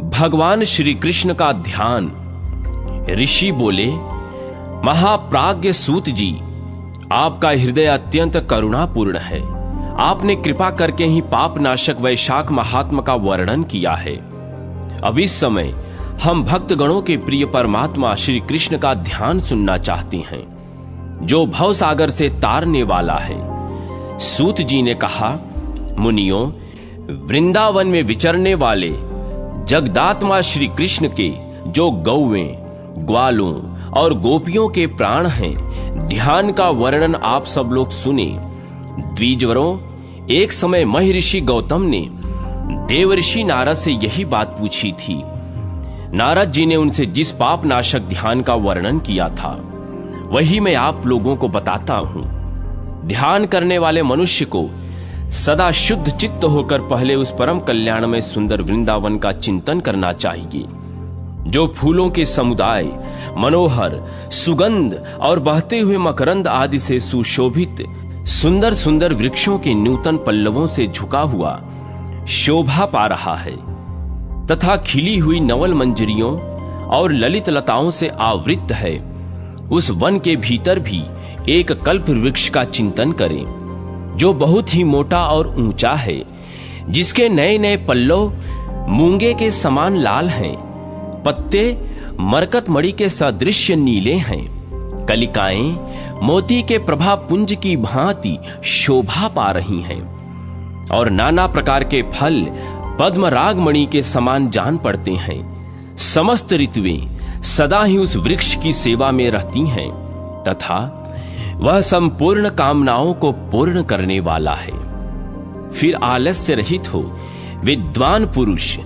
भगवान श्री कृष्ण का ध्यान। ऋषि बोले, महाप्राज्ञ सूत जी, आपका हृदय अत्यंत करुणापूर्ण है। आपने कृपा करके ही पाप नाशक वैशाख महात्मा का वर्णन किया है। अब इस समय हम भक्तगणों के प्रिय परमात्मा श्री कृष्ण का ध्यान सुनना चाहते हैं, जो भव सागर से तारने वाला है। सूत जी ने कहा, मुनियों, वृंदावन में विचरने वाले जगदात्मा श्री कृष्ण के जो गौवें, ग्वालों और गोपियों के प्राण हैं, ध्यान का वर्णन आप सब लोग सुने। द्विजवरों, एक समय महर्षि गौतम ने देवर्षि नारद से यही बात पूछी थी। नारद जी ने उनसे जिस पाप नाशक ध्यान का वर्णन किया था, वही मैं आप लोगों को बताता हूं। ध्यान करने वाले मनुष्य को सदा शुद्ध चित्त होकर पहले उस परम कल्याण में सुंदर वृंदावन का चिंतन करना चाहिए, जो फूलों के समुदाय, मनोहर, सुगंध और बहते हुए मकरंद आदि से सुशोभित सुंदर सुंदर वृक्षों के नूतन पल्लवों से झुका हुआ शोभा पा रहा है तथा खिली हुई नवल मंजरियों और ललित लताओं से आवृत है। उस वन के भीतर भी एक कल्प वृक्ष का चिंतन करें, जो बहुत ही मोटा और ऊंचा है, जिसके नए नए पल्लव मूंगे के समान लाल हैं, पत्ते मरकत मणि के सदृश नीले हैं, कलिकाएं मोती के प्रभा पुंज की भांति शोभा पा रही हैं, और नाना प्रकार के फल पद्मराग मणि के समान जान पड़ते हैं। समस्त ऋतुएं सदा ही उस वृक्ष की सेवा में रहती हैं तथा वह संपूर्ण कामनाओं को पूर्ण करने वाला है। फिर आलस्य रहित हो विद्वान पुरुष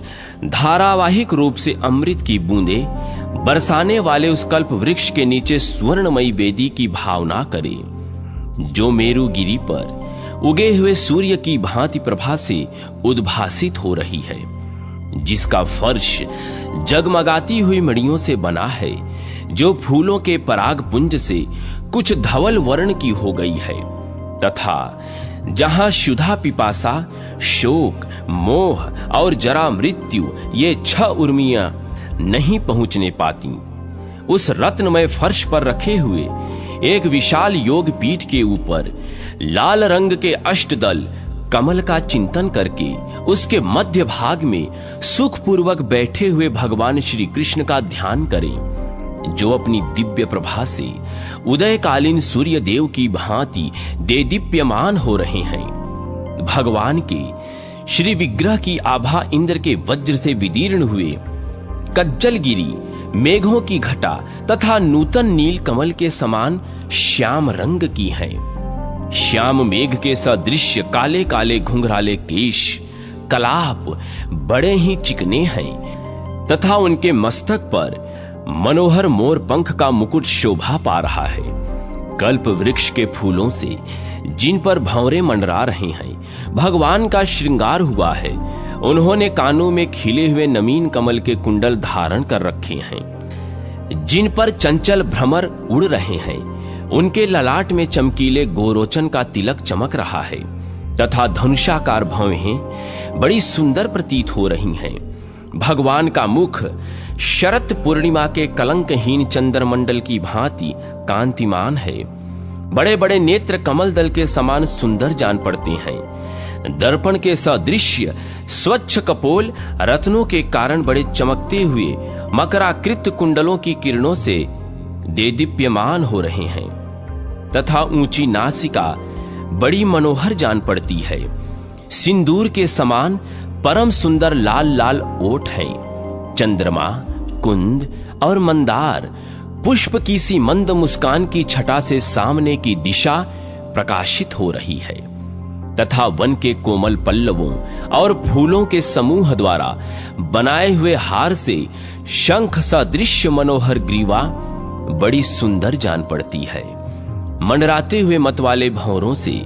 धारावाहिक रूप से अमृत की बूंदें बरसाने वाले उस कल्प वृक्ष के नीचे स्वर्णमयी वेदी की भावना करे, जो मेरुगिरी पर उगे हुए सूर्य की भांति प्रभा से उद्भासित हो रही है, जिसका फर्श जगमगाती हुई मणियों से बना है, जो फूलों के पराग पुंज से कुछ धवल वर्ण की हो गई है, तथा जहां शुद्धा पिपासा, शोक, मोह और जरा मृत्यु ये 6 उर्मियां नहीं पहुंचने पाती, उस रत्नमय फर्श पर रखे हुए एक विशाल योग पीठ के ऊपर लाल रंग के अष्टदल कमल का चिंतन करके उसके मध्य भाग में सुखपूर्वक बैठे हुए भगवान श्री कृष्ण का ध्यान करें, जो अपनी दिव्य प्रभा से उदयकालीन सूर्य देव की भांति देदीप्यमान हो रहे हैं। भगवान के श्री विग्रह की आभा इंद्र के वज्र से विदीर्ण हुए कज्जलगिरी, मेघों की घटा तथा नूतन नील कमल के समान श्याम रंग की है। श्याम मेघ के सदृश काले काले घुंघराले केश कलाप बड़े ही चिकने हैं तथा उनके मस्तक पर मनोहर मोर पंख का मुकुट शोभा पा रहा है। कल्प वृक्ष के फूलों से जिन पर भंवरे मंडरा रहे हैं, भगवान का श्रृंगार हुआ है। उन्होंने कानों में खिले हुए नमीन कमल के कुंडल धारण कर रखे हैं, जिन पर चंचल भ्रमर उड़ रहे हैं। उनके ललाट में चमकीले गोरोचन का तिलक चमक रहा है तथा धनुषाकार भवें बड़ी सुंदर प्रतीत हो रही हैं। भगवान का मुख शरत पूर्णिमा के कलंकहीन चंद्रमंडल की भांति कांतिमान है। बड़े बड़े नेत्र कमल दल के समान सुंदर जान पड़ते हैं। दर्पण के सदृश्य स्वच्छ कपोल रत्नों के कारण बड़े चमकते हुए मकराकृत कुंडलों की किरणों से देदीप्यमान हो रहे हैं तथा ऊंची नासिका बड़ी मनोहर जान पड़ती है। सिंदूर के समान परम सुंदर लाल लाल ओठ हैं। चंद्रमा, कुंद और मंदार पुष्प की सी मंद मुस्कान की छटा से सामने की दिशा प्रकाशित हो रही है तथा वन के कोमल पल्लवों और फूलों के समूह द्वारा बनाए हुए हार से शंख सदृश मनोहर ग्रीवा बड़ी सुंदर जान पड़ती है। मंडराते हुए मतवाले भंवरों से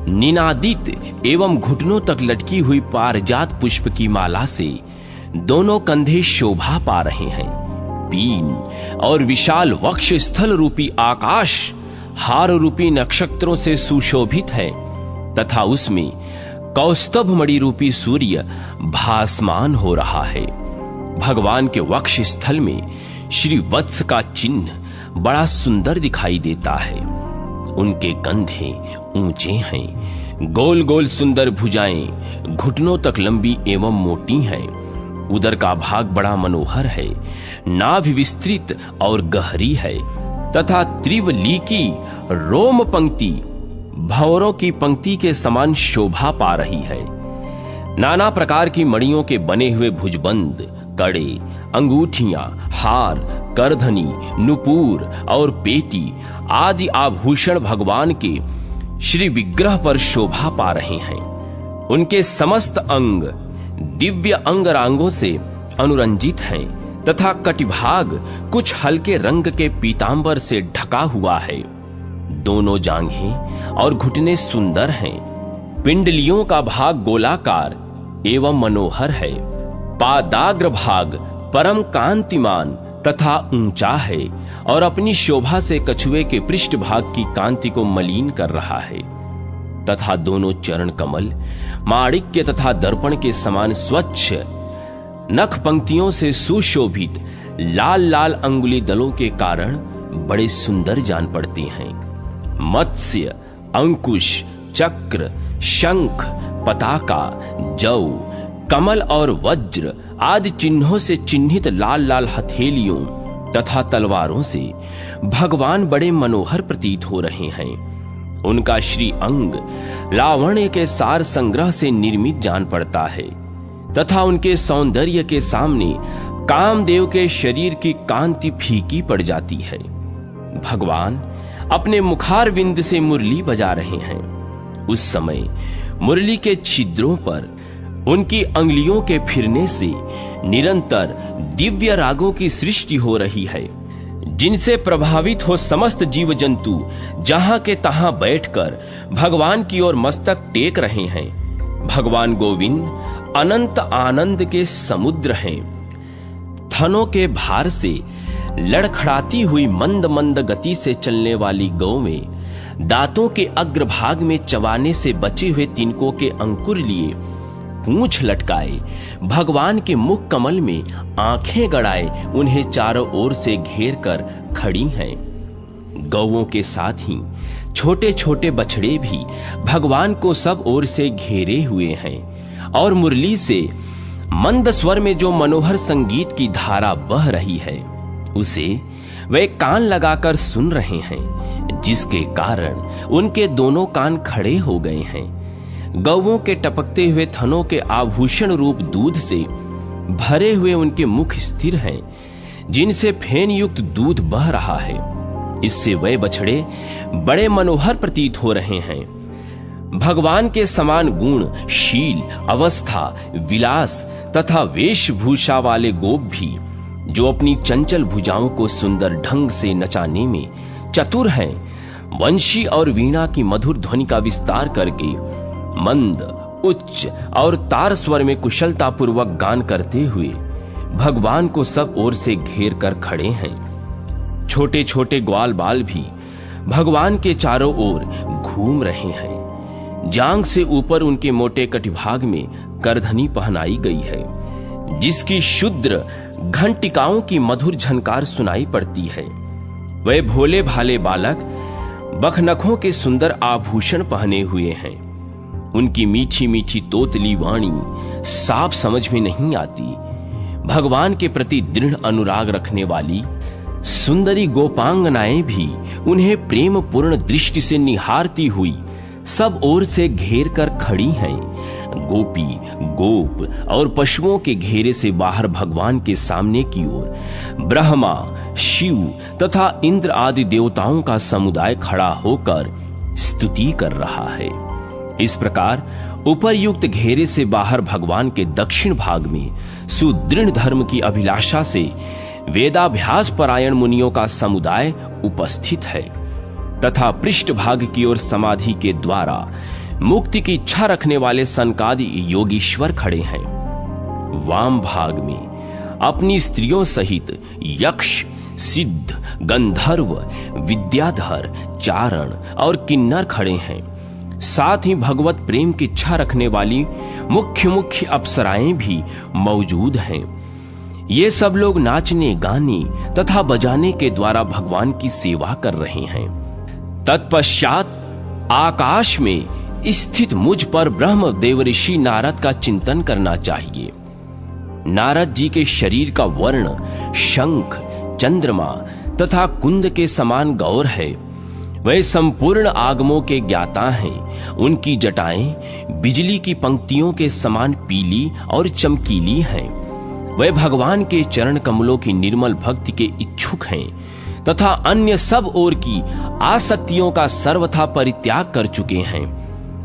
निनादित एवं घुटनों तक लटकी हुई पारिजात पुष्प की माला से दोनों कंधे शोभा पा रहे हैं। पीन और विशाल वक्ष स्थल रूपी आकाश हार रूपी नक्षत्रों से सुशोभित है तथा उसमें कौस्तभ मणि रूपी सूर्य भासमान हो रहा है। भगवान के वक्ष स्थल में श्री वत्स का चिन्ह बड़ा सुंदर दिखाई देता है। उनके कंधे ऊंचे हैं, गोल गोल सुंदर भुजाएं घुटनों तक लंबी एवं मोटी हैं। उदर का भाग बड़ा मनोहर है, नाभि विस्तृत और गहरी है तथा त्रिवलीकी रोम पंक्ति भंवरों की पंक्ति के समान शोभा पा रही है। नाना प्रकार की मणियों के बने हुए भुजबंद, कड़े, अंगूठियां, हार, करधनी, नुपुर और पेटी आदि आभूषण भगवान के श्री विग्रह पर शोभा पा रहे हैं। उनके समस्त अंग दिव्य अंगरांगों से अनुरंजित हैं तथा कटिभाग कुछ हल्के रंग के पीतांबर से ढका हुआ है। दोनों जांघें और घुटने सुंदर हैं। पिंडलियों का भाग गोलाकार एवं मनोहर है। पादाग्र भाग परम कांतिमान तथा ऊंचा है और अपनी शोभा से कछुए के पृष्ठ भाग की कांति को मलिन कर रहा है तथा दोनों चरण कमल माणिक्य तथा दर्पण के समान स्वच्छ, नख पंक्तियों से सुशोभित लाल लाल अंगुली दलों के कारण बड़े सुंदर जान पड़ती हैं। मत्स्य, अंकुश, चक्र, शंख, पताका, जौ, कमल और वज्र आदि चिन्हों से चिन्हित लाल लाल हथेलियों तथा तलवारों से भगवान बड़े मनोहर प्रतीत हो रहे हैं। उनका श्री अंग लावण्य के सार संग्रह से निर्मित जान पड़ता है तथा उनके सौंदर्य के सामने कामदेव के शरीर की कांति फीकी पड़ जाती है। भगवान अपने मुखारविंद से मुरली बजा रहे हैं। उस समय मुरली के छिद्रों पर उनकी अंगुलियों के फिरने से निरंतर दिव्य रागों की सृष्टि हो रही है, जिनसे प्रभावित हो समस्त जीव जंतु जहां के तहां बैठकर भगवान की ओर मस्तक टेक रहे हैं। भगवान गोविंद अनंत आनंद के समुद्र हैं। थनों के भार से लड़खड़ाती हुई मंद मंद गति से चलने वाली गौ में दांतों के अग्रभाग में चबाने से बचे हुए तिनकों के अंकुर लिए पूंछ लटकाए भगवान के मुख कमल में आंखें गड़ाए उन्हें चारों ओर से घेर कर खड़ी हैं। गौओं के साथ ही छोटे छोटे बछड़े भी भगवान को सब ओर से घेरे हुए हैं और मुरली से मंद स्वर में जो मनोहर संगीत की धारा बह रही है उसे वे कान लगाकर सुन रहे हैं, जिसके कारण उनके दोनों कान खड़े हो गए हैं। गौओं के टपकते हुए थनों के आभूषण रूप दूध से भरे हुए उनके मुख स्थिर हैं, जिनसे फेन युक्त दूध बह रहा है। इससे वे बछड़े बड़े मनोहर प्रतीत हो रहे हैं। भगवान के समान गुण, शील, अवस्था, विलास तथा वेशभूषा वाले गोप भी, जो अपनी चंचल भुजाओं को सुंदर ढंग से नचाने में चतुर हैं, वंशी और वीणा की मधुर ध्वनि का विस्तार करके मंद, उच्च और तार स्वर में कुशलता पूर्वक गान करते हुए भगवान को सब ओर से घेर कर खड़े हैं। छोटे छोटे ग्वाल बाल भी भगवान के चारों ओर घूम रहे हैं। जांघ से ऊपर उनके मोटे कटिभाग में करधनी पहनाई गई है, जिसकी शुद्र घंटिकाओं की मधुर झनकार सुनाई पड़ती है। वे भोले भाले बालक बखनखों के सुंदर आभूषण पहने हुए हैं। उनकी मीठी मीठी तोतली वाणी साफ समझ में नहीं आती। भगवान के प्रति दृढ़ अनुराग रखने वाली सुंदरी गोपांगनाएं भी उन्हें प्रेम पूर्ण दृष्टि से निहारती हुई सब ओर से घेर कर खड़ी हैं। गोपी, गोप और पशुओं के घेरे से बाहर भगवान के सामने की ओर ब्रह्मा, शिव तथा इंद्र आदि देवताओं का समुदाय खड़ा होकर स्तुति कर रहा है। इस प्रकार उपर्युक्त घेरे से बाहर भगवान के दक्षिण भाग में सुदृढ़ धर्म की अभिलाषा से वेदाभ्यास परायण मुनियों का समुदाय उपस्थित है तथा पृष्ठ भाग की ओर समाधि के द्वारा मुक्ति की इच्छा रखने वाले सनकादि योगीश्वर खड़े हैं। वाम भाग में अपनी स्त्रियों सहित यक्ष, सिद्ध, गंधर्व, विद्याधर, चारण और किन्नर खड़े हैं। साथ ही भगवत प्रेम की इच्छा रखने वाली मुख्य मुख्य अप्सराएं भी मौजूद हैं। ये सब लोग नाचने गाने तथा बजाने के द्वारा भगवान की सेवा कर रहे हैं। तत्पश्चात आकाश में स्थित मुझ पर ब्रह्म देव ऋषि नारद का चिंतन करना चाहिए। नारद जी के शरीर का वर्ण शंख, चंद्रमा तथा कुंद के समान गौर है। वे संपूर्ण आगमों के ज्ञाता हैं। उनकी जटाएं बिजली की पंक्तियों के समान पीली और चमकीली हैं। वे भगवान के चरण कमलों की निर्मल भक्ति के इच्छुक हैं तथा अन्य सब ओर की आसक्तियों का सर्वथा परित्याग कर चुके हैं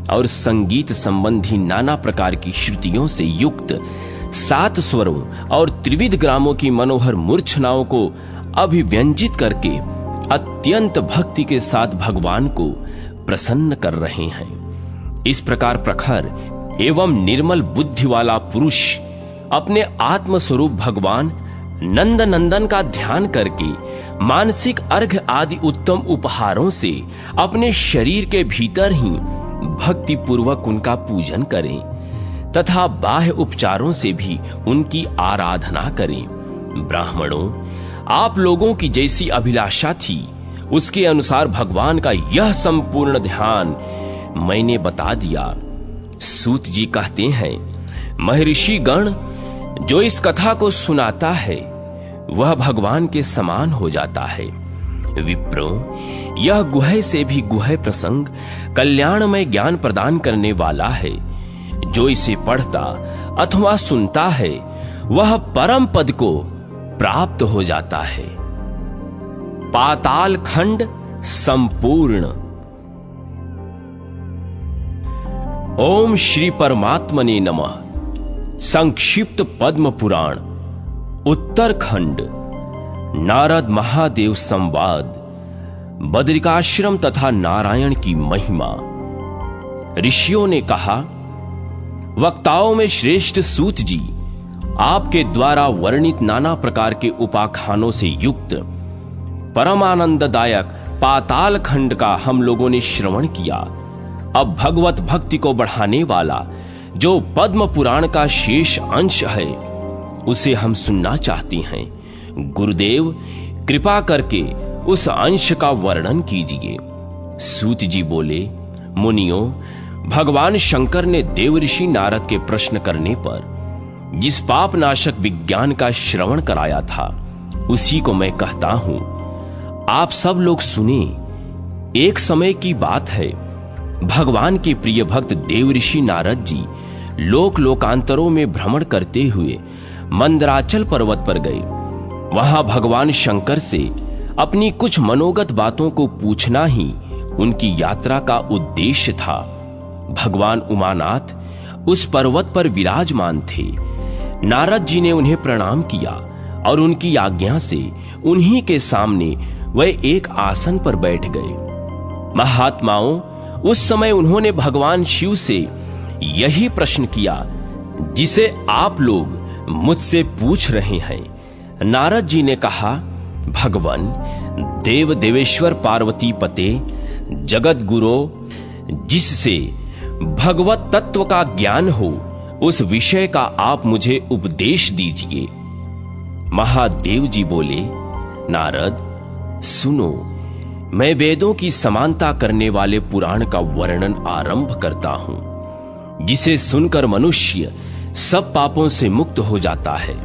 और संगीत संबंधी नाना प्रकार की श्रुतियों से युक्त 7 स्वरों और त्रिविध ग्रामों की मनोहर मूर्छनाओं को अभिव्यंजित करके अत्यंत भक्ति के साथ भगवान को प्रसन्न कर रहे हैं। इस प्रकार प्रखर एवं निर्मल बुद्धि वाला पुरुष अपने आत्म स्वरूप भगवान नंद नंदन का ध्यान करके मानसिक अर्घ आदि उत्तम उपहारों से अपने शरीर के भीतर ही भक्ति पूर्वक उनका पूजन करें तथा बाह्य उपचारों से भी उनकी आराधना करें। ब्राह्मणों, आप लोगों की जैसी अभिलाषा थी उसके अनुसार भगवान का यह संपूर्ण ध्यान मैंने बता दिया। सूत जी कहते हैं, महर्षि गण जो इस कथा को सुनाता है वह भगवान के समान हो जाता है। विप्रो, यह गुह्य से भी गुह्य प्रसंग कल्याणमय ज्ञान प्रदान करने वाला है। जो इसे पढ़ता अथवा सुनता है वह परम पद को प्राप्त हो जाता है। पाताल खंड संपूर्ण। ओम श्री परमात्मने नमः। संक्षिप्त पद्म पुराण उत्तरखंड। नारद महादेव संवाद। बद्रिकाश्रम तथा नारायण की महिमा। ऋषियों ने कहा, वक्ताओं में श्रेष्ठ सूत जी, आपके द्वारा वर्णित नाना प्रकार के उपाख्यानों से युक्त परमानंददायक पाताल खंड का हम लोगों ने श्रवण किया। अब भगवत भक्ति को बढ़ाने वाला जो पद्म पुराण का शेष अंश है उसे हम सुनना चाहते हैं। गुरुदेव, कृपा करके उस अंश का वर्णन कीजिए। सूत जी बोले, मुनियों, भगवान शंकर ने देवऋषि नारद के प्रश्न करने पर जिस पाप नाशक विज्ञान का श्रवण कराया था उसी को मैं कहता हूं। आप सब लोग सुने। एक समय की बात है, भगवान के प्रिय भक्त देवऋषि नारद जी लोक लोकांतरों में भ्रमण करते हुए मंदराचल पर्वत पर गए। वहां भगवान शंकर से अपनी कुछ मनोगत बातों को पूछना ही उनकी यात्रा का उद्देश्य था। भगवान उमानाथ उस पर्वत पर विराजमान थे। नारद जी ने उन्हें प्रणाम किया और उनकी आज्ञा से उन्हीं के सामने वह एक आसन पर बैठ गए। महात्माओं, उस समय उन्होंने भगवान शिव से यही प्रश्न किया जिसे आप लोग मुझसे पूछ रहे हैं। नारद जी ने कहा, भगवान देव देवेश्वर पार्वती पते जगत गुरो, जिससे भगवत तत्व का ज्ञान हो उस विषय का आप मुझे उपदेश दीजिए। महादेव जी बोले, नारद सुनो, मैं वेदों की समानता करने वाले पुराण का वर्णन आरंभ करता हूं, जिसे सुनकर मनुष्य सब पापों से मुक्त हो जाता है।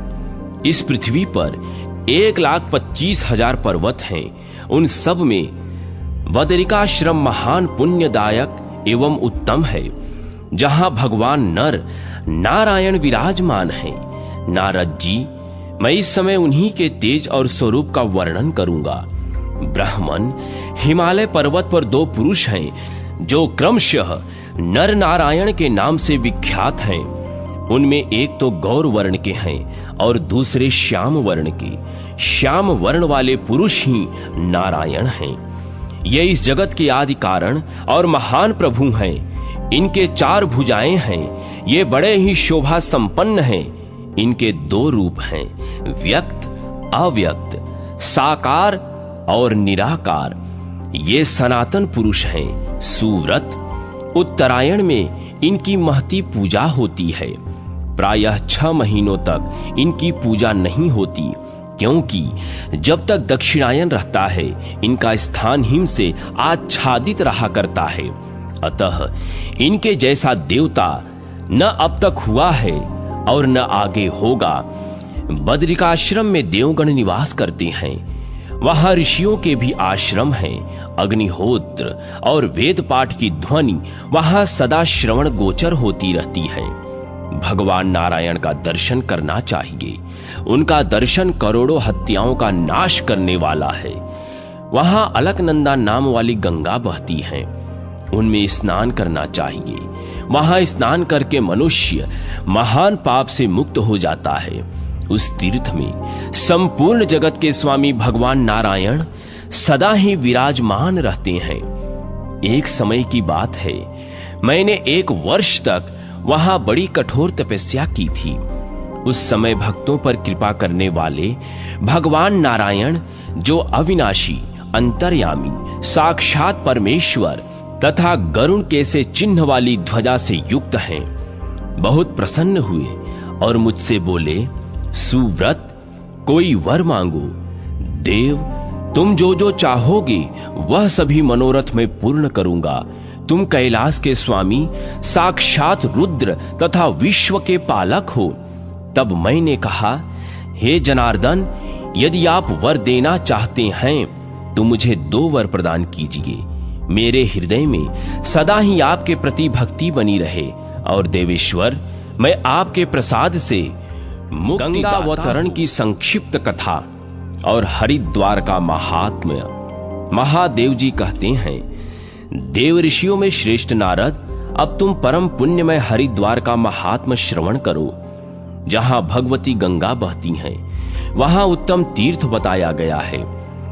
इस पृथ्वी पर 1,25,000 पर्वत हैं। उन सब में बदरिकाश्रम महान पुण्यदायक एवं उत्तम है, जहां भगवान नर नारायण विराजमान है। नारद जी, मैं इस समय उन्हीं के तेज और स्वरूप का वर्णन करूंगा। ब्राह्मण, हिमालय पर्वत पर 2 पुरुष हैं जो क्रमशः नर नारायण के नाम से विख्यात हैं। उनमें एक तो गौर वर्ण के हैं और दूसरे श्याम वर्ण के। श्याम वर्ण वाले पुरुष ही नारायण हैं। ये इस जगत के आदि कारण और महान प्रभु हैं। इनके 4 भुजाएं हैं। ये बड़े ही शोभा संपन्न हैं। इनके 2 रूप हैं, व्यक्त अव्यक्त, साकार और निराकार। ये सनातन पुरुष हैं, सुव्रत। उत्तरायण में इनकी महती पूजा होती है। प्रायः 6 महीनों तक इनकी पूजा नहीं होती, क्योंकि जब तक दक्षिणायन रहता है इनका स्थान हिम से आच्छादित रहा करता है। अतः इनके जैसा देवता न अब तक हुआ है और न आगे होगा। बद्रिकाश्रम में देवगण निवास करते हैं, वहां ऋषियों के भी आश्रम हैं। अग्निहोत्र और वेद पाठ की ध्वनि वहां सदा श्रवण गोचर होती रहती है। भगवान नारायण का दर्शन करना चाहिए। उनका दर्शन करोड़ों हत्याओं का नाश करने वाला है। वहां अलकनंदा नाम वाली गंगा बहती है, उनमें स्नान करना चाहिए। वहां स्नान करके मनुष्य महान पाप से मुक्त हो जाता है। उस तीर्थ में संपूर्ण जगत के स्वामी भगवान नारायण सदा ही विराजमान रहते हैं। एक समय की बात है, मैंने 1 वर्ष तक वहां बड़ी कठोर तपस्या की थी। उस समय भक्तों पर कृपा करने वाले भगवान नारायण, जो अविनाशी, अंतर्यामी, साक्षात परमेश्वर तथा गरुण के से चिन्ह वाली ध्वजा से युक्त हैं, बहुत प्रसन्न हुए और मुझसे बोले, सुव्रत, कोई वर मांगो। देव, तुम जो जो चाहोगे वह सभी मनोरथ में पूर्ण करूंगा। तुम कैलाश के स्वामी, साक्षात रुद्र तथा विश्व के पालक हो। तब मैंने कहा, हे जनार्दन, यदि आप वर देना चाहते हैं तो मुझे 2 वर प्रदान कीजिए। मेरे हृदय में सदा ही आपके प्रति भक्ति बनी रहे, और देवेश्वर, मैं आपके प्रसाद से गंगावतरण की संक्षिप्त कथा और हरिद्वार का महात्म्य। महादेव जी कहते हैं, देव ऋषियों में श्रेष्ठ नारद, अब तुम परम पुण्यमय हरिद्वार का महात्म्य श्रवण करो। जहां भगवती गंगा बहती हैं, वहां उत्तम तीर्थ बताया गया है।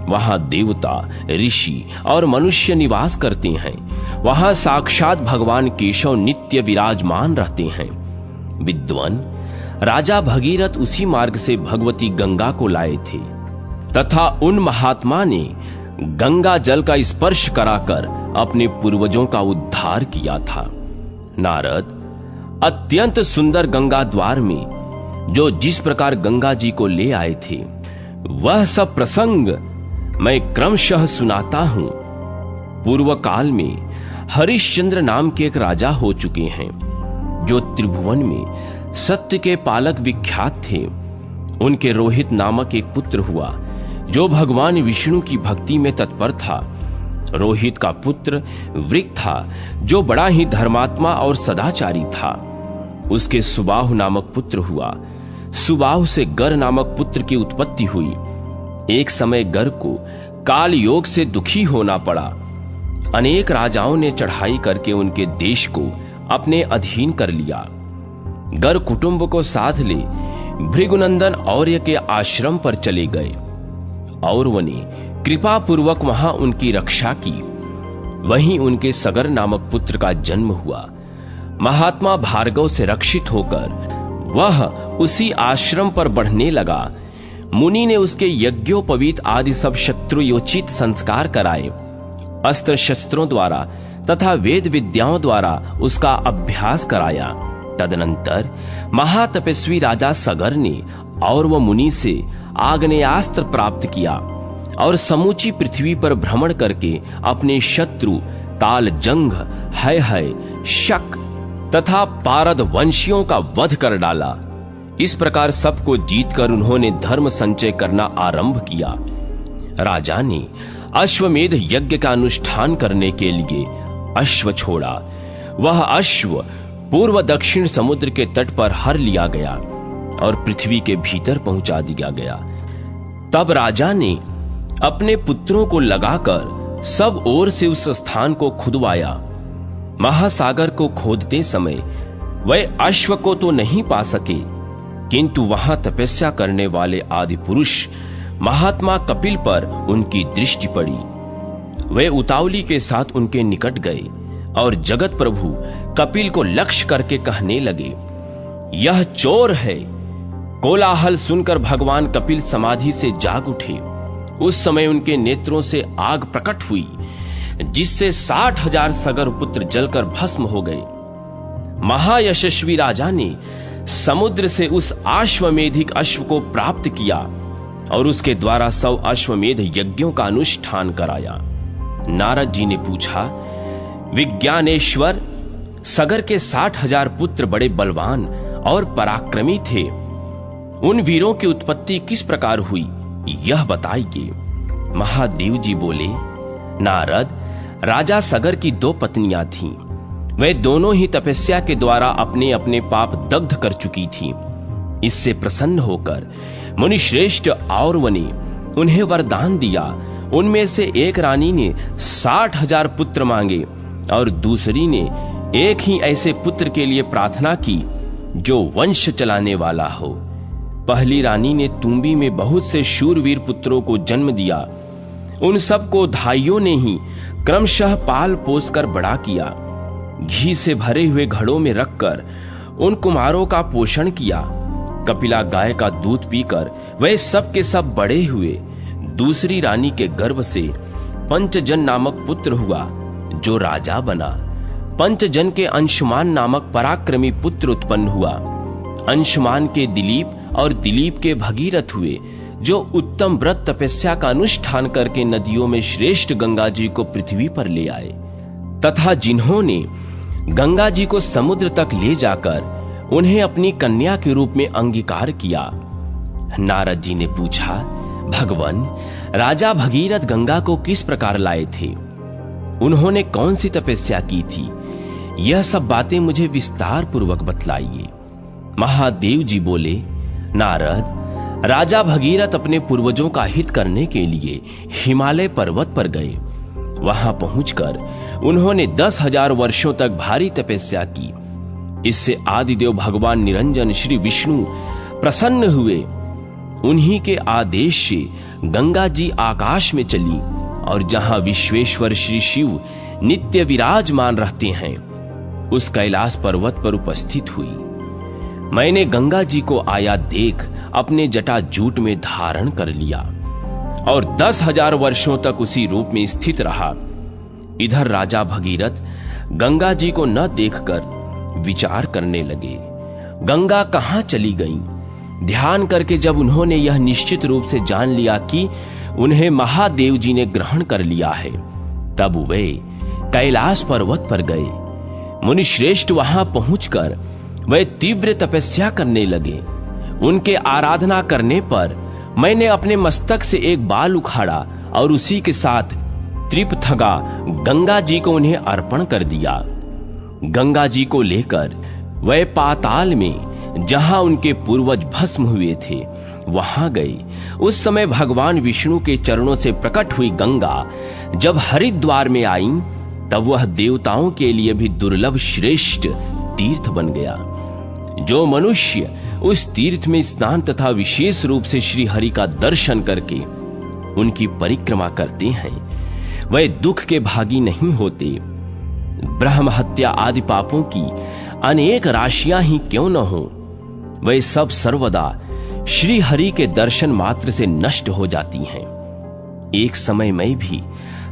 वहां देवता, ऋषि और मनुष्य निवास करते हैं। वहां साक्षात भगवान केशव नित्य विराजमान रहते हैं। विद्वान राजा भगीरथ उसी मार्ग से भगवती गंगा को लाए थे, तथा उन महात्मा ने गंगा जल का स्पर्श कराकर अपने पूर्वजों का उद्धार किया था। नारद, अत्यंत सुंदर गंगा द्वार में जो जिस प्रकार गंगा जी को ले आए थे, वह सब प्रसंग मैं क्रमशः सुनाता हूं। पूर्व काल में हरिश्चंद्र नाम के एक राजा हो चुके हैं, जो त्रिभुवन में सत्य के पालक विख्यात थे। उनके रोहित नामक एक पुत्र हुआ, जो भगवान विष्णु की भक्ति में तत्पर था। रोहित का पुत्र वृक था, जो बड़ा ही धर्मात्मा और सदाचारी था। उसके सुबाहु नामक पुत्र हुआ। सुबाहु से गर नामक पुत्र की उत्पत्ति हुई। एक समय गर को काल योग से दुखी होना पड़ा। अनेक राजाओं ने चढ़ाई करके उनके देश को अपने अधीन कर लिया। गर कुटुंब को साथ ले भृगुनंदन और्य के आश्रम पर चले गए, और उन्हें कृपा पूर्वक वहां उनकी रक्षा की। वहीं उनके सगर नामक पुत्र का जन्म हुआ। महात्मा भार्गव से रक्षित होकर वह उसी आश्रम पर बढ़ने लगा। मुनि ने उसके यज्ञोपवीत आदि सब शत्रुयोचित संस्कार कराए। अस्त्र शस्त्रों द्वारा तथा वेद विद्याओं द्वारा उसका अभ्यास कराया। तदनंतर महातपस्वी राजा सगर ने और वह मुनि से आग्नेयास्त्र प्राप्त किया, और समूची पृथ्वी पर भ्रमण करके अपने शत्रु ताल जंघ, है शक तथा पारद वंशियों का वध कर डाला। इस प्रकार सबको जीतकर उन्होंने धर्म संचय करना आरंभ किया। राजा ने अश्वमेध यज्ञ का अनुष्ठान करने के लिए अश्व छोड़ा। वह अश्व पूर्व दक्षिण समुद्र के तट पर हर लिया गया और पृथ्वी के भीतर पहुंचा दिया गया। तब राजा ने अपने पुत्रों को लगाकर सब ओर से उस स्थान को खुदवाया। महासागर को खोदते समय वह अश्व को तो नहीं पा सके, किंतु वहां तपस्या करने वाले आदि पुरुष महात्मा कपिल पर उनकी दृष्टि पड़ी। वे उतावली के साथ उनके निकट गए और जगत प्रभु कपिल को लक्ष्य करके कहने लगे, यह चोर है। कोलाहल सुनकर भगवान कपिल समाधि से जाग उठे। उस समय उनके नेत्रों से आग प्रकट हुई, जिससे 60,000 सगर पुत्र जलकर भस्म हो गए। महायशस्वी राजा ने समुद्र से उस अश्वमेधिक अश्व को प्राप्त किया और उसके द्वारा 100 अश्वमेध यज्ञों का अनुष्ठान कराया। नारद जी ने पूछा, विज्ञानेश्वर, सगर के 60,000 पुत्र बड़े बलवान और पराक्रमी थे। उन वीरों की उत्पत्ति किस प्रकार हुई, यह बताइए। महादेव जी बोले, नारद, राजा सगर की 2 पत्नियां थीं। वे दोनों ही तपस्या के द्वारा अपने अपने पाप दग्ध कर चुकी थीं। इससे प्रसन्न होकर मुनिश्रेष्ठ औरव ने उन्हें वरदान दिया। उनमें से एक रानी ने 60,000 पुत्र मांगे और दूसरी ने एक ही ऐसे पुत्र के लिए प्रार्थना की जो वंश चलाने वाला हो। पहली रानी ने तुम्बी में बहुत से शूरवीर पुत्रों को जन्म दिया। उन सबको धाइयों ने ही क्रमशः पाल पोस कर बड़ा किया। घी से भरे हुए घड़ों में रखकर उन कुमारों का पोषण किया। कपिला गाय का दूध पीकर वे सब के सब बड़े हुए। दूसरी रानी के गर्भ से पंचजन नामक पुत्र हुआ जो राजा बना। पंचजन के अंशुमान नामक पराक्रमी पुत्र उत्पन्न हुआ। अंशुमान के दिलीप और दिलीप के भगीरथ हुए जो उत्तम व्रत तपस्या का अनुष्ठान करके नदियों में श्रेष्ठ गंगा जी को पृथ्वी पर ले आए, तथा जिन्होंने गंगा जी को समुद्र तक ले जाकर उन्हें अपनी कन्या के रूप में अंगीकार किया। नारद जी ने पूछा, भगवान, राजा भगीरथ गंगा को किस प्रकार लाए थे? उन्होंने कौन सी तपस्या की थी? यह सब बातें मुझे विस्तार पूर्वक बतलाइए। महादेव जी बोले, नारद, राजा भगीरथ अपने पूर्वजों का हित करने के लिए हिमालय पर्वत पर गए। वहां पहुंचकर उन्होंने 10,000 वर्षों तक भारी तपस्या की। इससे आदिदेव भगवान निरंजन श्री विष्णु प्रसन्न हुए। उन्हीं के आदेश से गंगा जी आकाश में चली और जहां विश्वेश्वर श्री शिव नित्य विराजमान रहते हैं, उस कैलाश पर्वत पर उपस्थित हुई। मैंने गंगा जी को आया देख अपने जटा जूट में धारण कर लिया और 10,000 वर्षों तक उसी रूप में स्थित रहा। इधर राजा भगीरथ गंगा जी को न देखकर विचार करने लगे, गंगा कहां चली गईं? ध्यान करके जब उन्होंने यह निश्चित रूप से जान लिया कि उन्हें महादेव जी ने ग्रहण कर लिया है, तब वे कैलाश पर्वत पर गए। मुनिश्रेष्ठ वहां पहुंचकर वे तीव्र तपस्या करने लगे। उनके आराधना करने पर मैंने अपने मस्तक से एक बाल उखाड़ा और उसी के साथ त्रिपथगा गंगा जी को उन्हें अर्पण कर दिया। गंगा जी को लेकर वे पाताल में, जहां उनके पूर्वज भस्म हुए थे, वहां गए। उस समय भगवान विष्णु के चरणों से प्रकट हुई गंगा जब हरिद्वार में आई, तब वह देवताओं के लिए भी दुर्लभ श्रेष्ठ तीर्थ बन गया। जो मनुष्य उस तीर्थ में स्नान तथा विशेष रूप से श्री हरि का दर्शन करके उनकी परिक्रमा करते हैं, वे दुख के भागी नहीं होते। ब्रह्म हत्या आदि पापों की अनेक राशियां ही क्यों न हो, वे सब सर्वदा श्री हरि के दर्शन मात्र से नष्ट हो जाती हैं। एक समय मैं भी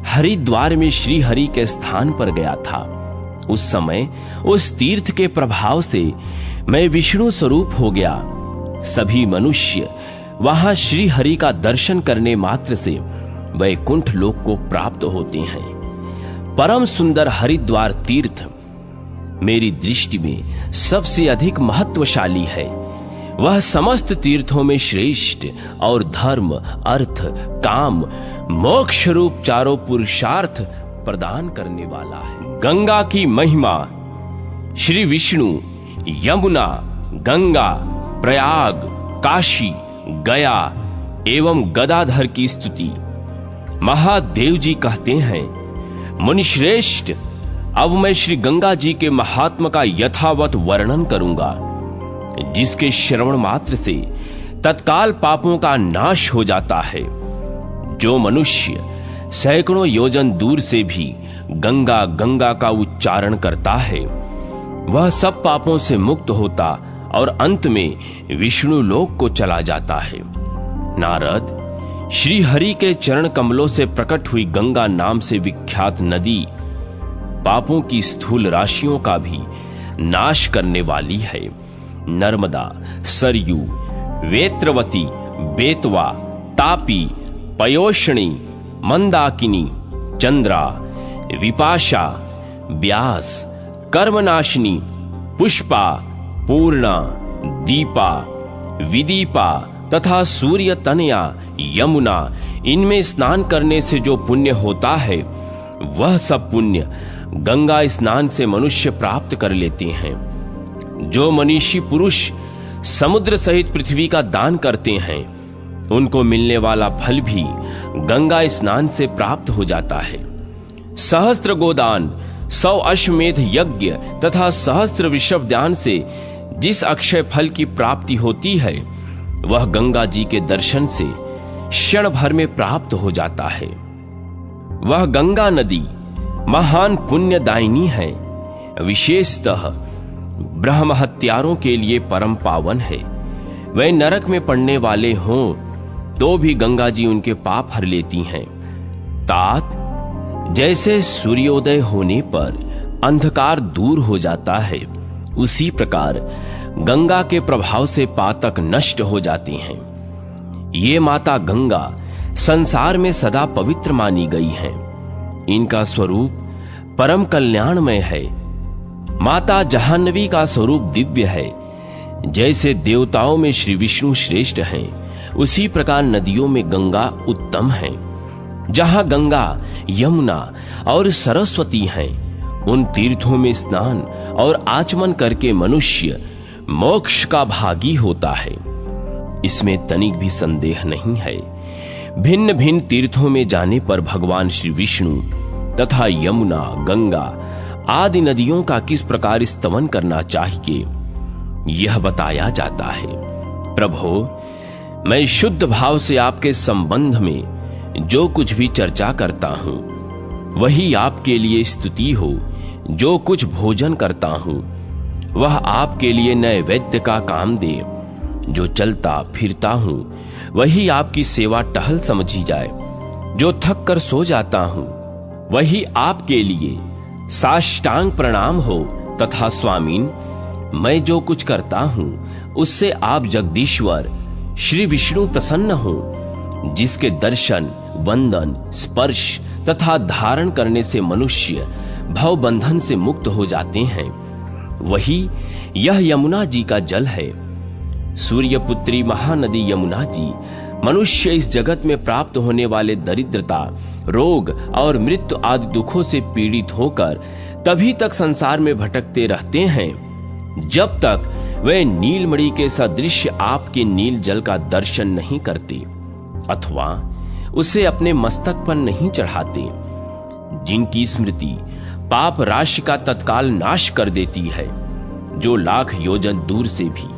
हरिद्वार में श्री हरि के स्थान पर गया था। उस समय उस तीर्थ के प्रभाव से मैं विष्णु स्वरूप हो गया। सभी मनुष्य वहां श्री हरि का दर्शन करने मात्र से वैकुंठ लोक को प्राप्त होते हैं। परम सुंदर हरिद्वार तीर्थ मेरी दृष्टि में सबसे अधिक महत्वशाली है। वह समस्त तीर्थों में श्रेष्ठ और धर्म, अर्थ, काम, मोक्ष रूप चारों पुरुषार्थ प्रदान करने वाला है। गंगा की महिमा। श्री विष्णु यमुना, गंगा, प्रयाग, काशी, गया एवं गदाधर की स्तुति। महादेव जी कहते हैं, मुनिश्रेष्ठ, अब मैं श्री गंगा जी के महात्म का यथावत वर्णन करूंगा, जिसके श्रवण मात्र से तत्काल पापों का नाश हो जाता है। जो मनुष्य सैकड़ों योजन दूर से भी गंगा गंगा का उच्चारण करता है, वह सब पापों से मुक्त होता और अंत में विष्णु लोक को चला जाता है। नारद, श्री हरि के चरण कमलों से प्रकट हुई गंगा नाम से विख्यात नदी पापों की स्थूल राशियों का भी नाश करने वाली है। नर्मदा, सरयू, वेत्रवती, बेतवा, तापी, पयोष्णी, मंदाकिनी, चंद्रा, विपाशा, व्यास, कर्मनाशिनी, पुष्पा, पूर्णा, दीपा, विदीपा तथा सूर्य तनया, यमुना, इनमें स्नान करने से जो पुण्य होता है वह सब पुण्य गंगा स्नान से मनुष्य प्राप्त कर लेते हैं। जो मनीषी पुरुष समुद्र सहित पृथ्वी का दान करते हैं उनको मिलने वाला फल भी गंगा स्नान से प्राप्त हो जाता है। सहस्त्र गोदान, 100 अश्वमेध यज्ञ तथा सहस्त्र वृषभ दान से जिस अक्षय फल की प्राप्ति होती है वह गंगा जी के दर्शन से क्षण भर में प्राप्त हो जाता है। वह गंगा नदी महान पुण्यदायिनी है, विशेषतः ब्रह्म हत्यारों के लिए परम पावन है। वे नरक में पड़ने वाले हों तो भी गंगा जी उनके पाप हर लेती हैं। तात, जैसे सूर्योदय होने पर अंधकार दूर हो जाता है उसी प्रकार गंगा के प्रभाव से पातक नष्ट हो जाते हैं। ये माता गंगा संसार में सदा पवित्र मानी गई हैं। इनका स्वरूप परम कल्याणमय है। माता जहान्नवी का स्वरूप दिव्य है। जैसे देवताओं में श्री विष्णु श्रेष्ठ हैं उसी प्रकार नदियों में गंगा उत्तम है। जहां गंगा, यमुना और सरस्वती हैं उन तीर्थों में स्नान और आचमन करके मनुष्य मोक्ष का भागी होता है। इसमें तनिक भी संदेह नहीं है। भिन्न भिन्न तीर्थों में जाने पर भगवान श्री विष्णु तथा यमुना, गंगा आदि नदियों का किस प्रकार स्तवन करना चाहिए यह बताया जाता है। प्रभो, मैं शुद्ध भाव से आपके संबंध में जो कुछ भी चर्चा करता हूं वही आपके लिए स्तुति हो। जो कुछ भोजन करता हूं वह आपके लिए नैवेद्य का काम दे। जो चलता फिरता हूं वही आपकी सेवा टहल समझी जाए। जो थक कर सो जाता हूं वही आपके लिए साष्टांग प्रणाम हो। तथा स्वामीन, मैं जो कुछ करता हूं उससे आप जगदीश्वर श्री विष्णु प्रसन्न हो। जिसके दर्शन, वंदन, स्पर्श तथा धारण करने से मनुष्य भव बंधन से मुक्त हो जाते हैं वही यह यमुना जी का जल है। सूर्यपुत्री महानदी यमुना जी मनुष्य इस जगत में प्राप्त होने वाले दरिद्रता, रोग और मृत्यु आदि दुखों से पीड़ित होकर तभी तक संसार में भटकते रहते हैं जब तक वे नीलमणि के सदृश आपके नील जल का दर्शन नहीं करते अथवा उसे अपने मस्तक पर नहीं चढ़ाते। जिनकी स्मृति पाप राशि का तत्काल नाश कर देती है, जो लाख योजन दूर से भी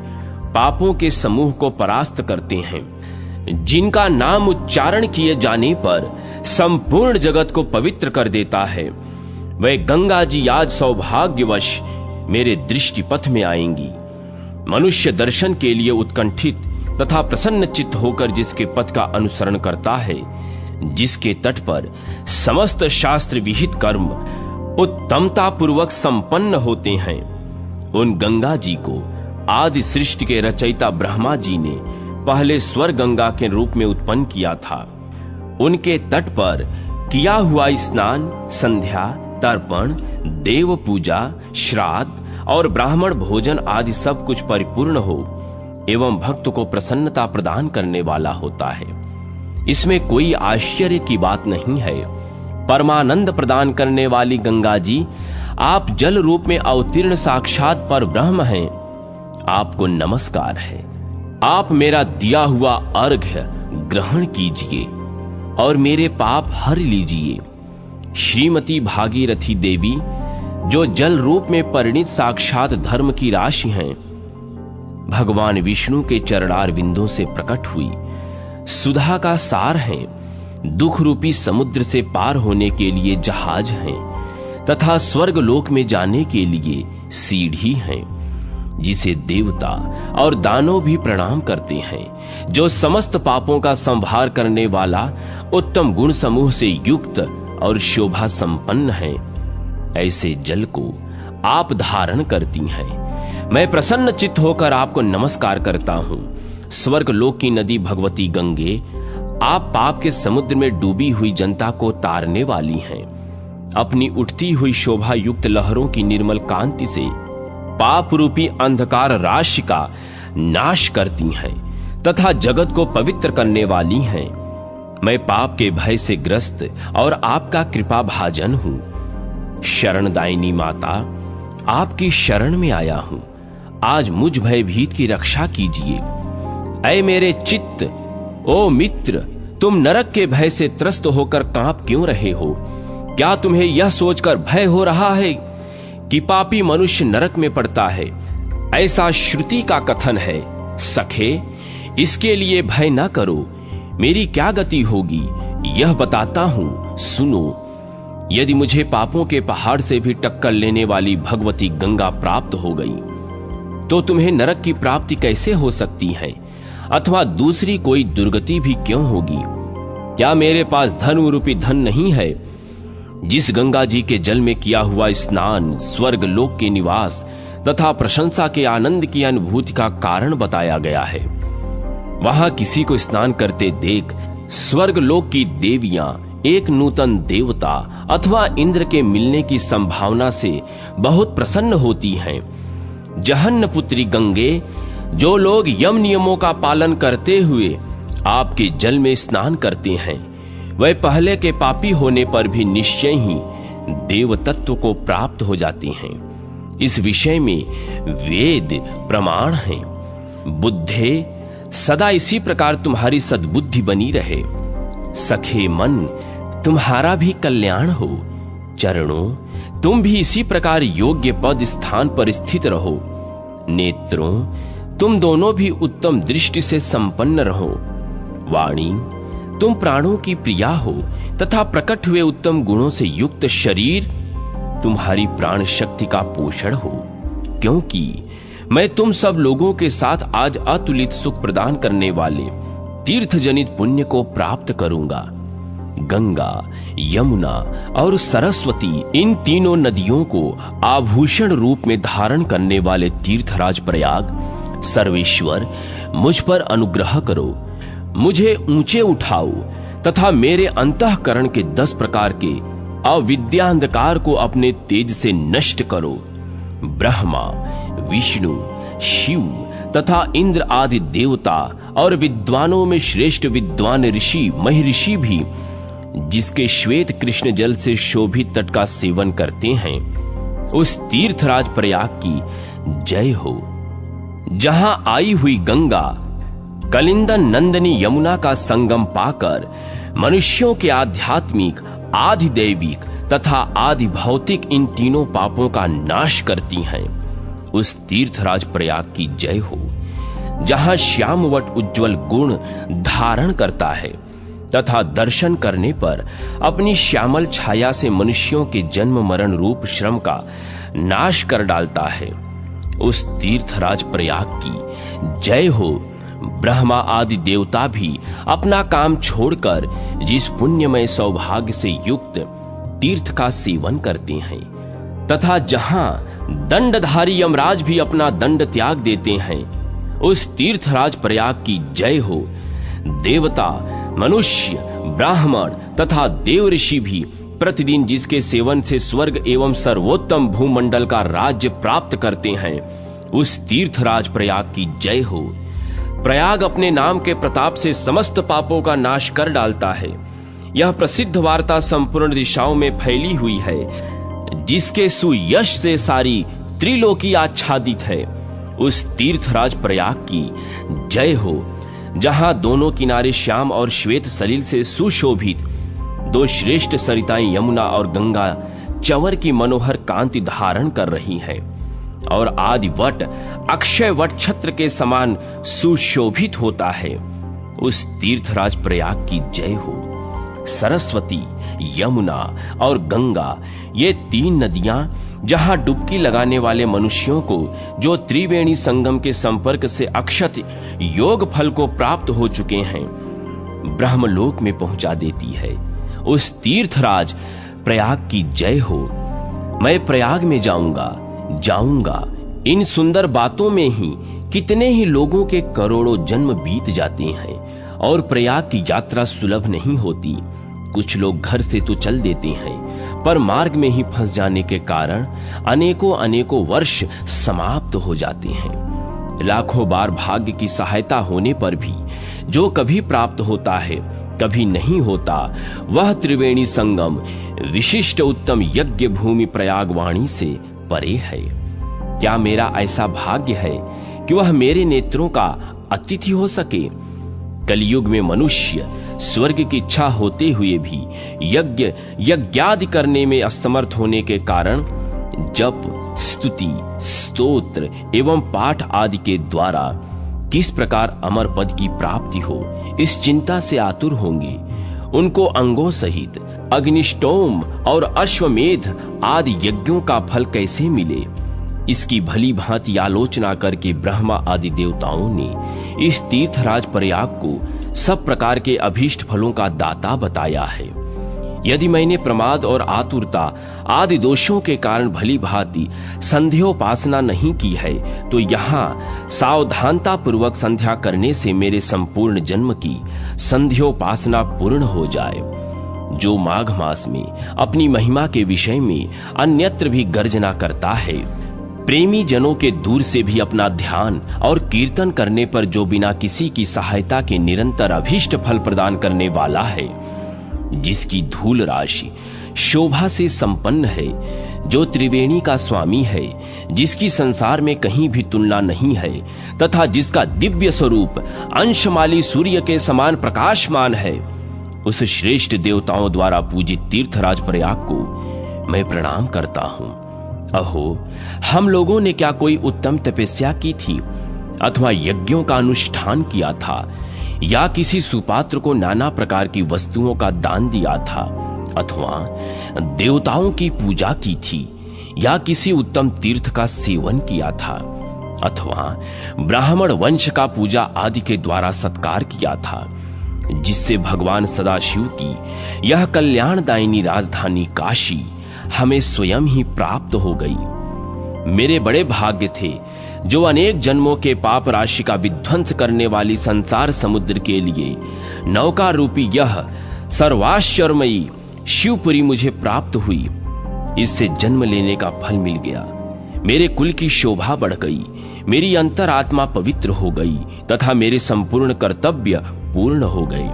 पापों के समूह को परास्त करते हैं, जिनका नाम उच्चारण किए जाने पर संपूर्ण जगत को पवित्र कर देता है, वे गंगा जी आज सौभाग्यवश मेरे दृष्टि पथ में आएंगी। मनुष्य दर्शन के लिए उत्कंठित तथा प्रसन्न चित्त होकर जिसके पथ का अनुसरण करता है, जिसके तट पर समस्त शास्त्र विहित कर्म उत्तमता पूर्वक संपन्न होते हैं, उन गंगा जी को आदि सृष्टि के रचयिता ब्रह्मा जी ने पहले स्वर गंगा के रूप में उत्पन्न किया था। उनके तट पर किया हुआ स्नान, संध्या, तर्पण, देव पूजा, श्राद्ध और ब्राह्मण भोजन आदि सब कुछ परिपूर्ण हो एवं भक्त को प्रसन्नता प्रदान करने वाला होता है। इसमें कोई आश्चर्य की बात नहीं है। परमानंद प्रदान करने वाली गंगा जी आप जल रूप में अवतीर्ण साक्षात पर ब्रह्म हैं। आपको नमस्कार है। आप मेरा दिया हुआ अर्घ्य ग्रहण कीजिए और मेरे पाप हर लीजिए। श्रीमती भागीरथी देवी जो जल रूप में परिणित साक्षात धर्म की राशि हैं, भगवान विष्णु के चरणार बिंदों से प्रकट हुई सुधा का सार हैं, दुख रूपी समुद्र से पार होने के लिए जहाज हैं तथा स्वर्ग लोक में जाने के लिए सीढ़ी हैं, जिसे देवता और दानव भी प्रणाम करते हैं, जो समस्त पापों का संहार करने वाला उत्तम गुण समूह से युक्त और शोभा संपन्न है। ऐसे जल को आप धारण करती हैं। मैं प्रसन्न चित्त होकर आपको नमस्कार करता हूं। स्वर्ग लोक की नदी भगवती गंगे, आप पाप के समुद्र में डूबी हुई जनता को तारने वाली हैं। अपनी उठती हुई शोभा युक्त लहरों की निर्मल कांति से पाप रूपी अंधकार राशि का नाश करती हैं तथा जगत को पवित्र करने वाली हैं। मैं पाप के भय से ग्रस्त और आपका कृपा भाजन हूं। शरणदायिनी माता, आपकी शरण में आया हूं। आज मुझ भयभीत की रक्षा कीजिए। ऐ मेरे चित्त, ओ मित्र, तुम नरक के भय से त्रस्त होकर कांप क्यों रहे हो? क्या तुम्हें यह सोचकर भय हो रहा है कि पापी मनुष्य नरक में पड़ता है? ऐसा श्रुति का कथन है। सखे, इसके लिए भय न करो। मेरी क्या गति होगी यह बताता हूं, सुनो। यदि मुझे पापों के पहाड़ से भी टक्कर लेने वाली भगवती गंगा प्राप्त हो गई, तो तुम्हें नरक की प्राप्ति कैसे हो सकती है? अथवा दूसरी कोई दुर्गति भी क्यों होगी? क्या मेरे पास धर्म रूपी धन नहीं है? जिस गंगा जी के जल में किया हुआ स्नान स्वर्ग लोक के निवास तथा प्रशंसा के आनंद की अनुभूति का कारण बताया गया है, वहां किसी को स्नान करते देख स्वर्ग लोक की देवियां एक नूतन देवता अथवा इंद्र के मिलने की संभावना से बहुत प्रसन्न होती हैं। जहन्न पुत्री गंगे, जो लोग यम नियमों का पालन करते हुए आपके जल में स्नान करते हैं, वह पहले के पापी होने पर भी निश्चय ही देव तत्व को प्राप्त हो जाते हैं। इस विषय में वेद प्रमाण हैं। बुद्धे, सदा इसी प्रकार तुम्हारी सद्बुद्धि बनी रहे। सखे मन, तुम्हारा भी कल्याण हो। चरणों, तुम भी इसी प्रकार योग्य पद स्थान पर स्थित रहो। नेत्रों, तुम दोनों भी उत्तम दृष्टि से संपन्न रहो। वाणी, तुम प्राणों की प्रिया हो तथा प्रकट हुए उत्तम गुणों से युक्त शरीर तुम्हारी प्राण शक्ति का पोषण हो, क्योंकि मैं तुम सब लोगों के साथ आज अतुलित सुख प्रदान करने वाले तीर्थ जनित पुण्य को प्राप्त करूंगा। गंगा, यमुना और सरस्वती, इन तीनों नदियों को आभूषण रूप में धारण करने वाले तीर्थराज प्रयाग, सर्वेश्वर, मुझ पर अनुग्रह करो। मुझे ऊंचे उठाओ तथा मेरे अंतःकरण के 10 प्रकार के अविद्या अंधकार को अपने तेज से नष्ट करो। ब्रह्मा, विष्णु, शिव तथा इंद्र आदि देवता और विद्वानों में श्रेष्ठ विद्वान ऋषि महर्षि भी, जिसके श्वेत कृष्ण जल से शोभित तट का सेवन करते हैं, उस तीर्थराज प्रयाग की जय हो। जहां आई हुई गंगा कलिंदन नंदनी यमुना का संगम पाकर मनुष्यों के आध्यात्मिक, आदि दैविक तथा आदि भौतिक इन तीनों पापों का नाश करती हैं, उस तीर्थराज प्रयाग की जय हो। जहां श्यामवट उज्जवल गुण धारण करता है तथा दर्शन करने पर अपनी श्यामल छाया से मनुष्यों के जन्म मरण रूप श्रम का नाश कर डालता है, उस तीर्थराज प्रयाग की जय हो। ब्रह्मा आदि देवता भी अपना काम छोड़कर जिस पुण्यमय सौभाग्य से युक्त तीर्थ का सेवन करते हैं तथा जहां दंडधारी यमराज भी अपना दंड त्याग देते हैं, उस तीर्थराज प्रयाग की जय हो। देवता, मनुष्य, ब्राह्मण तथा देव ऋषि भी प्रतिदिन जिसके सेवन से स्वर्ग एवं सर्वोत्तम भूमंडल का राज्य प्राप्त करते हैं, उस तीर्थराज प्रयाग की जय हो। प्रयाग अपने नाम के प्रताप से समस्त पापों का नाश कर डालता है। यह प्रसिद्ध वार्ता संपूर्ण दिशाओं में फैली हुई है, जिसके सुयश से सारी त्रिलोकी आच्छादित है, उस तीर्थराज प्रयाग की जय हो। जहां दोनों किनारे श्याम और श्वेत सलिल से सुशोभित 2 श्रेष्ठ सरिताएं यमुना और गंगा चंवर की मनोहर कांति धारण कर रही है और आदि वट अक्षय वट छत्र के समान सुशोभित होता है, उस तीर्थराज प्रयाग की जय हो। सरस्वती, यमुना और गंगा, ये 3 नदियां जहां डुबकी लगाने वाले मनुष्यों को जो त्रिवेणी संगम के संपर्क से अक्षत योग फल को प्राप्त हो चुके हैं, ब्रह्मलोक में पहुंचा देती है, उस तीर्थराज प्रयाग की जय हो। मैं प्रयाग में जाऊंगा, इन सुंदर बातों में ही कितने ही लोगों के करोड़ों जन्म बीत जाते हैं और प्रयाग की यात्रा सुलभ नहीं होती। कुछ लोग घर से तो चल देते हैं, पर मार्ग में ही फंस जाने के कारण अनेकों वर्ष समाप्त हो जाते हैं। लाखों बार भाग्य की सहायता होने पर भी जो कभी प्राप्त होता है कभी नहीं होता, वह त्रिवेणी संगम विशिष्ट उत्तम यज्ञ भूमि प्रयागवाणी से परे है। क्या मेरा ऐसा भाग्य है कि वह मेरे नेत्रों का अतिथि हो सके? कलयुग में मनुष्य स्वर्ग की इच्छा होते हुए भी यज्ञादि करने में असमर्थ होने के कारण जप, स्तुति, स्तोत्र एवं पाठ आदि के द्वारा किस प्रकार अमर पद की प्राप्ति हो, इस चिंता से आतुर होंगे। उनको अंगों सहित अग्निष्टोम और अश्वमेध आदि यज्ञों का फल कैसे मिले, इसकी भली भांति आलोचना करके ब्रह्मा आदि देवताओं ने इस तीर्थराज प्रयाग को सब प्रकार के अभीष्ट फलों का दाता बताया है। यदि मैंने प्रमाद और आतुरता आदि दोषों के कारण भली भांति संध्योपासना नहीं की है, तो यहाँ सावधानता पूर्वक संध्या करने से मेरे संपूर्ण जन्म की संध्योपासना पूर्ण हो जाए। जो माघ मास में अपनी महिमा के विषय में अन्यत्र भी गर्जना करता है, प्रेमी जनों के दूर से भी अपना ध्यान और कीर्तन करने पर जो बिना किसी की सहायता के निरंतर अभीष्ट फल प्रदान करने वाला है, जिसकी धूल राशि शोभा से संपन्न है, जो त्रिवेणी का स्वामी है, जिसकी संसार में कहीं भी तुलना नहीं है तथा जिसका दिव्य स्वरूप अंशमाली सूर्य के समान प्रकाशमान है, उस श्रेष्ठ देवताओं द्वारा पूजित तीर्थराज प्रयाग को मैं प्रणाम करता हूँ। अहो, हम लोगों ने क्या कोई उत्तम तपस्या की थी अथवा यज्ञों का अनुष्ठान किया था, या किसी सुपात्र को नाना प्रकार की वस्तुओं का दान दिया था, अथवा देवताओं की पूजा की थी, या किसी उत्तम तीर्थ का सेवन किया था, अथवा ब्राह्मण वंश का पूजा आदि के द्वारा सत्कार किया था, जिससे भगवान सदाशिव की यह कल्याणदायिनी राजधानी काशी हमें स्वयं ही प्राप्त हो गई। मेरे बड़े भाग्य थे जो अनेक जन्मों के पाप राशि का विध्वंस करने वाली संसार समुद्र के लिए नौका रूपी यह सर्वाश्चर्यमयी शिवपुरी मुझे प्राप्त हुई। इससे जन्म लेने का फल मिल गया, मेरे कुल की शोभा बढ़ गई, मेरी अंतरात्मा पवित्र हो गई तथा मेरे संपूर्ण कर्तव्य पूर्ण हो गए।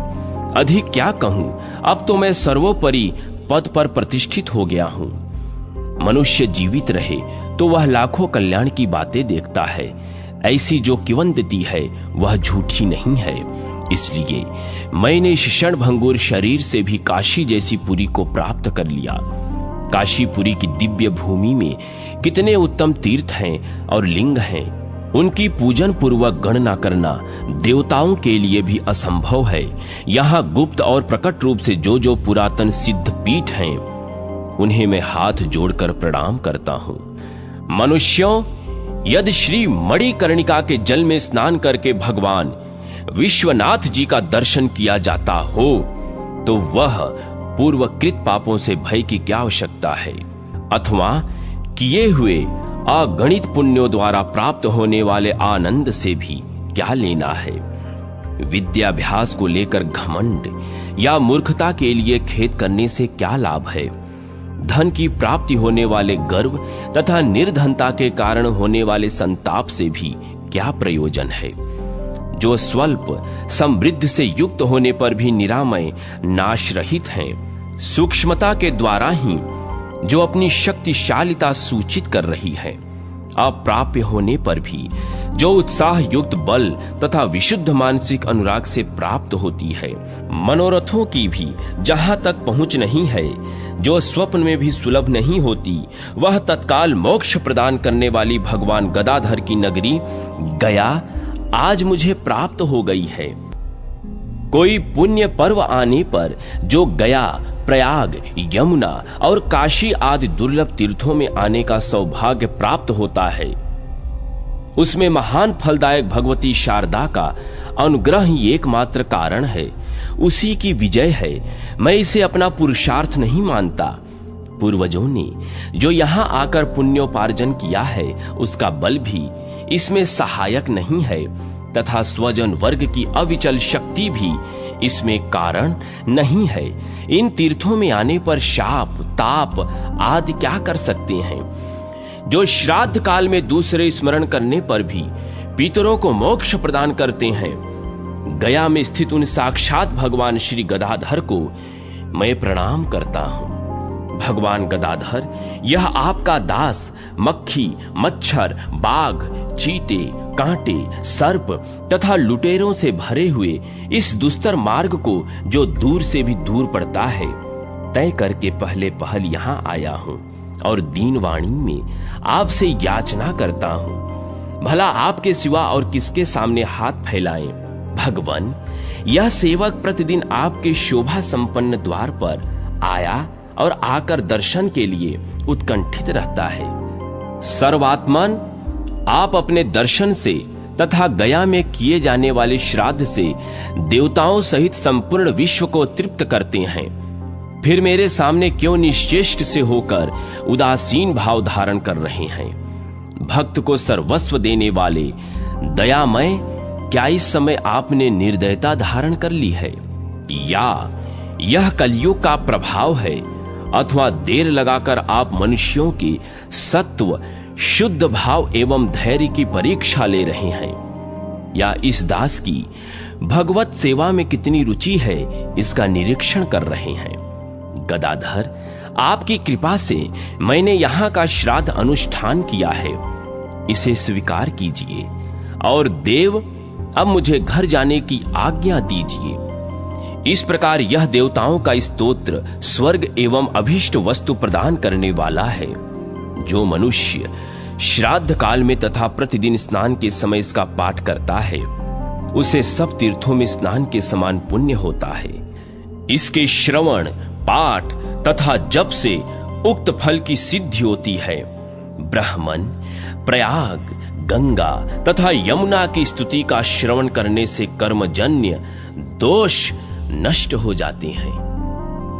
अधिक क्या कहूं, अब तो मैं सर्वोपरि पद पर प्रतिष्ठित हो गया हूं। मनुष्य जीवित रहे तो वह लाखों कल्याण की बातें देखता है, ऐसी जो किंवदंती है वह झूठी नहीं है। इसलिए मैंने इस क्षणभंगुर शरीर से भी काशी जैसी पुरी को प्राप्त कर लिया। काशीपुरी की दिव्य भूमि में कितने उत्तम तीर्थ हैं और लिंग हैं, उनकी पूजन पूर्वक गणना करना देवताओं के लिए भी असंभव है। यहाँ गुप्त और प्रकट रूप से जो जो पुरातन सिद्ध पीठ हैं, उन्हें मैं हाथ जोड़कर प्रणाम करता हूँ। मनुष्यों, यदि श्री मणिकर्णिका के जल में स्नान करके भगवान विश्वनाथ जी का दर्शन किया जाता हो, तो वह पूर्वकृत पापों से भय की क्या आवश्यकता है, अथवा किए हुए अगणित पुण्यों द्वारा प्राप्त होने वाले आनंद से भी क्या लेना है। विद्याभ्यास को लेकर घमंड या मूर्खता के लिए खेद करने से क्या लाभ है। धन की प्राप्ति होने वाले गर्व तथा निर्धनता के कारण होने वाले संताप से भी क्या प्रयोजन है। जो स्वल्प समृद्ध से युक्त होने पर भी निरामय नाश रहित हैं, सूक्ष्मता के द्वारा ही जो अपनी शक्तिशालिता सूचित कर रही है, अप्राप्य होने पर भी जो उत्साह युक्त बल तथा विशुद्ध मानसिक अनुराग से प्राप्त होती है। मनोरथों की भी जहां तक पहुंच नहीं है, जो स्वप्न में भी सुलभ नहीं होती, वह तत्काल मोक्ष प्रदान करने वाली भगवान गदाधर की नगरी गया आज मुझे प्राप्त हो गई है। कोई पुण्य पर्व आने पर जो गया, प्रयाग, यमुना और काशी आदि दुर्लभ तीर्थों में आने का सौभाग्य प्राप्त होता है, उसमें महान फलदायक भगवती शारदा का अनुग्रह ही एकमात्र कारण है। उसी की विजय है। मैं इसे अपना पुरुषार्थ नहीं मानता। पूर्वजों ने जो यहाँ आकर पुण्योपार्जन किया है उसका बल भी इसमें सहायक नहीं है, तथा स्वजन वर्ग की अविचल शक्ति भी इसमें कारण नहीं है। इन तीर्थों में आने पर शाप, ताप आदि क्या कर सकते हैं? जो श्राद्ध काल में दूसरे स्मरण करने पर भी पितरों को मोक्ष प्रदान करते हैं। गया में स्थित उन साक्षात भगवान श्री गदाधर को मैं प्रणाम करता हूं। भगवान गदाधर, यह आपका दास मक्खी, मच्छर, बाघ, चीते, कांटे, सर्प तथा लुटेरों से भरे हुए इस दुस्तर मार्ग को जो दूर से भी दूर पड़ता है तय करके पहले पहल यहाँ आया हूँ और दीनवाणी में आपसे याचना करता हूँ। भला आपके सिवा और किसके सामने हाथ फैलाएं? भगवान, यह सेवक प्रतिदिन आपके शोभा संपन्न द्वार पर आया और आकर दर्शन के लिए उत्कंठित रहता है। सर्वात्मन, आप अपने दर्शन से तथा गया में किए जाने वाले श्राद्ध से देवताओं सहित संपूर्ण विश्व को तृप्त करते हैं। फिर मेरे सामने क्यों निश्चेष्ट से होकर उदासीन भाव धारण कर रहे हैं? भक्त को सर्वस्व देने वाले दयामय, क्या इस समय आपने निर्दयता धारण कर ली है, या यह कलयुग का प्रभाव है, अथवा देर लगाकर आप मनुष्यों की सत्व, शुद्ध भाव एवं धैर्य की परीक्षा ले रहे हैं, या इस दास की भगवत सेवा में कितनी रुचि है इसका निरीक्षण कर रहे हैं? गदाधर, आपकी कृपा से मैंने यहाँ का श्राद्ध अनुष्ठान किया है, इसे स्वीकार कीजिए और देव अब मुझे घर जाने की आज्ञा दीजिए। इस प्रकार यह देवताओं का स्तोत्र स्वर्ग एवं अभीष्ट वस्तु प्रदान करने वाला है। जो मनुष्य श्राद्ध काल में तथा प्रतिदिन स्नान के समय इसका पाठ करता है उसे सब तीर्थों में स्नान के समान पुण्य होता है। इसके श्रवण, पाठ तथा जप से उक्त फल की सिद्धि होती है। ब्राह्मण, प्रयाग, गंगा तथा यमुना की स्तुति का श्रवण करने से कर्मजन्य दोष नष्ट हो जाते हैं।